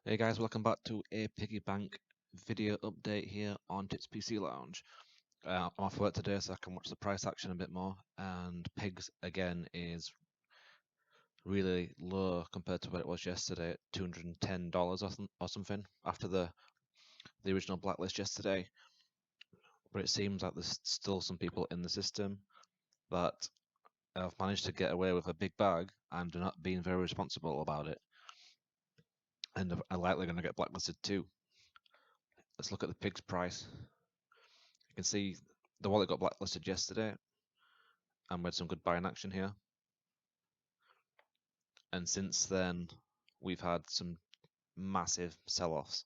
Hey guys, welcome back to a Piggy Bank video update here on Tits PC Lounge. I'm off work today so I can watch the price action a bit more, and Pigs again is really low compared to what it was yesterday at $210 or something after the original blacklist yesterday. But it seems like there's still some people in the system that have managed to get away with a big bag and are not being very responsible about it, and are likely going to get blacklisted too. Let's look at the Pigs price. You can see the wallet got blacklisted yesterday, and we had some good buying action here. And since then, we've had some massive sell-offs.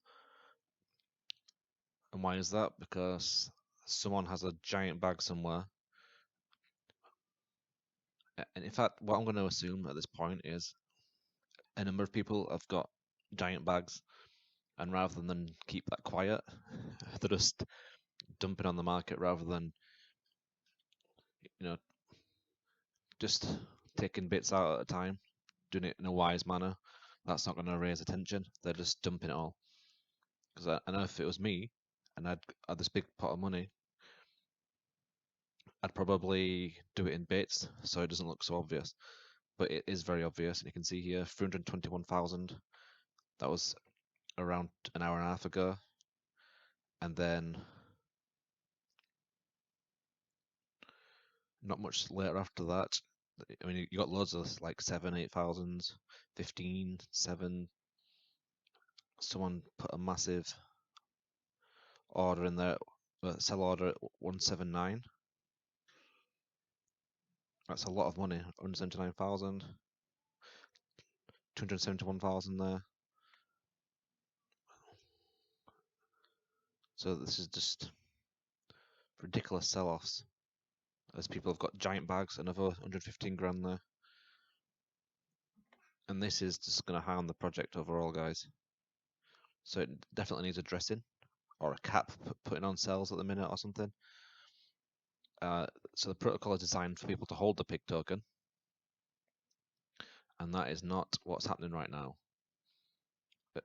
And why is that? Because someone has a giant bag somewhere. And in fact, what I'm going to assume at this point is a number of people have got giant bags, and rather than keep that quiet, they're just dumping on the market rather than, you know, just taking bits out at a time, doing it in a wise manner. That's not going to raise attention. They're just dumping it all. Because I know if it was me and I'd had this big pot of money, I'd probably do it in bits so it doesn't look so obvious. But it is very obvious, and you can see here 321,000. That was around an hour and a half ago, and then not much later after that. I mean, you got loads of like 7, 8,000, 15, 7. Someone put a massive order in there, sell order at 179. That's a lot of money. 179,000, 271,000 there. So this is just ridiculous sell-offs as people have got giant bags, another 115 grand there. And this is just going to harm the project overall, guys. So it definitely needs addressing or a cap putting on cells at the minute or something. So the protocol is designed for people to hold the pig token, and that is not what's happening right now. But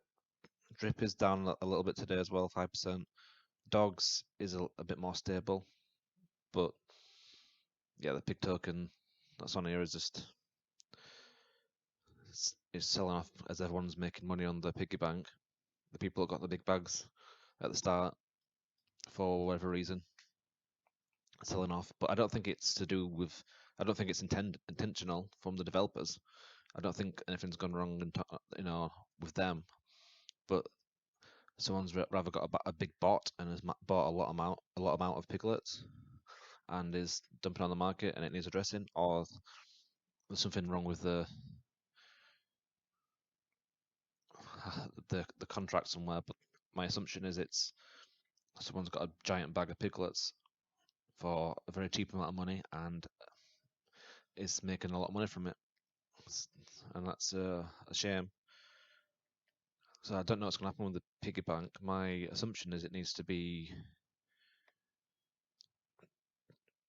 drip is down a little bit today as well, 5%. Dogs is a bit more stable, but yeah, the pig token that's on here is just is selling off as everyone's making money on the piggy bank. The people that got the big bags at the start, for whatever reason, selling off. But I don't think it's to do with. I don't think it's intentional from the developers. I don't think anything's gone wrong, with them. But someone's rather got a big bot and has bought a lot amount of piglets, and is dumping on the market, and it needs addressing, or there's something wrong with the contract somewhere. But my assumption is it's someone's got a giant bag of piglets for a very cheap amount of money and is making a lot of money from it, and that's a shame. So I don't know what's going to happen with the piggy bank. My assumption is it needs to be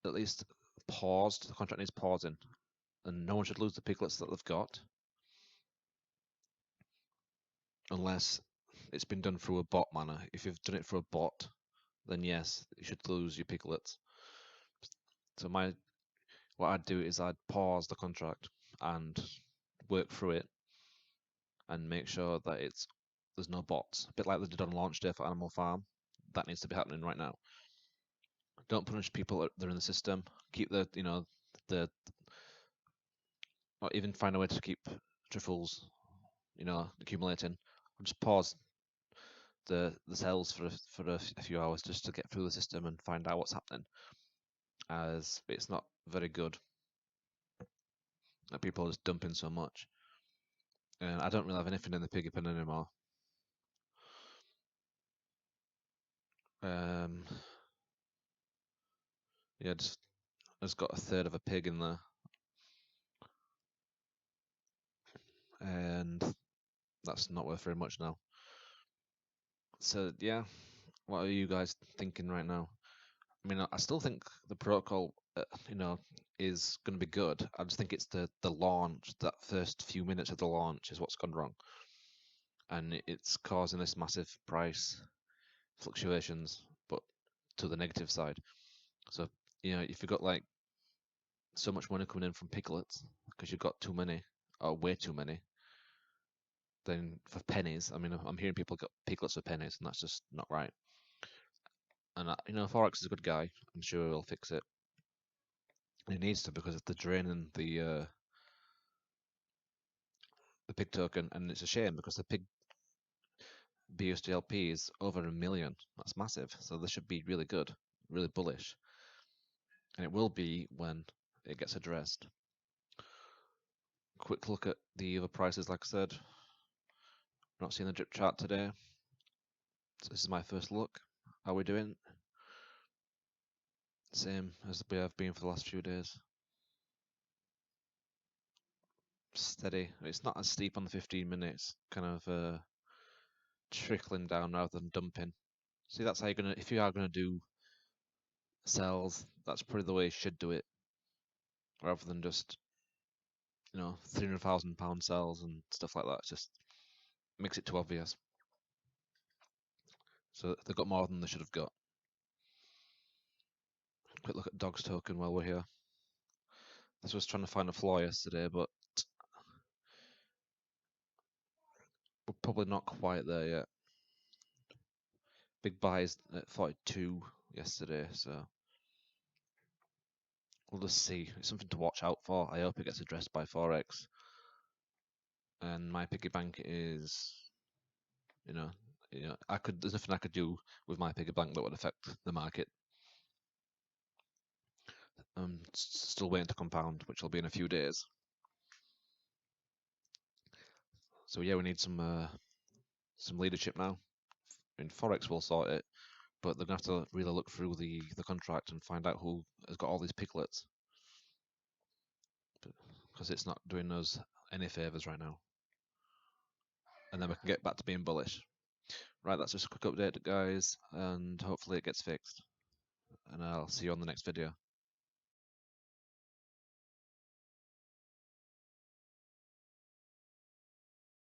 at least paused. The contract needs pausing, and no one should lose the piglets that they've got unless it's been done through a bot manner. If you've done it through a bot, then yes, you should lose your piglets. So what I'd do is I'd pause the contract and work through it and make sure that there's no bots. A bit like they did on launch day for Animal Farm. That needs to be happening right now. Don't punish people that are in the system. Keep the or even find a way to keep truffles, accumulating. Or just pause the cells for a few hours just to get through the system and find out what's happening. As it's not very good that people are just dumping so much. And I don't really have anything in the piggy pen anymore. Um, yeah, just got a third of a pig in there, and that's not worth very much now. So yeah, what are you guys thinking right now? I mean, I still think the protocol, is going to be good. I just think it's the launch, that first few minutes of the launch, is what's gone wrong. and it's causing this massive price fluctuations, but to the negative side. So if you've got like so much money coming in from piglets because you've got too many or way too many, then for pennies, I mean, I'm hearing people got piglets for pennies, and that's just not right. And Forex is a good guy. I'm sure he'll fix it. He needs to because they're draining the pig token, and it's a shame because the pig BUSDLP is over 1 million. That's massive. So this should be really good, really bullish, and it will be when it gets addressed. Quick look at the other prices, like I said. Not seeing the drip chart today. So this is my first look. How are we doing? Same as we have been for the last few days. Steady. It's not as steep on the 15 minutes, kind of trickling down rather than dumping. See, that's how you're gonna, if you are gonna do sells, that's probably the way you should do it, rather than just, £300,000 sells and stuff like that. It just makes it too obvious. So they've got more than they should have got. Quick look at Dog's token while we're here. This was trying to find a flaw yesterday, but we're probably not quite there yet. Big buys at 42 yesterday, so we'll just see. It's something to watch out for. I hope it gets addressed by Forex. And my piggy bank is, there's nothing I could do with my piggy bank that would affect the market. I'm still waiting to compound, which will be in a few days. So yeah, we need some leadership now. I mean, Forex will sort it, but they're gonna have to really look through the contract and find out who has got all these piglets, because it's not doing us any favors right now. And then we can get back to being bullish. Right, that's just a quick update, guys, and hopefully it gets fixed. And I'll see you on the next video.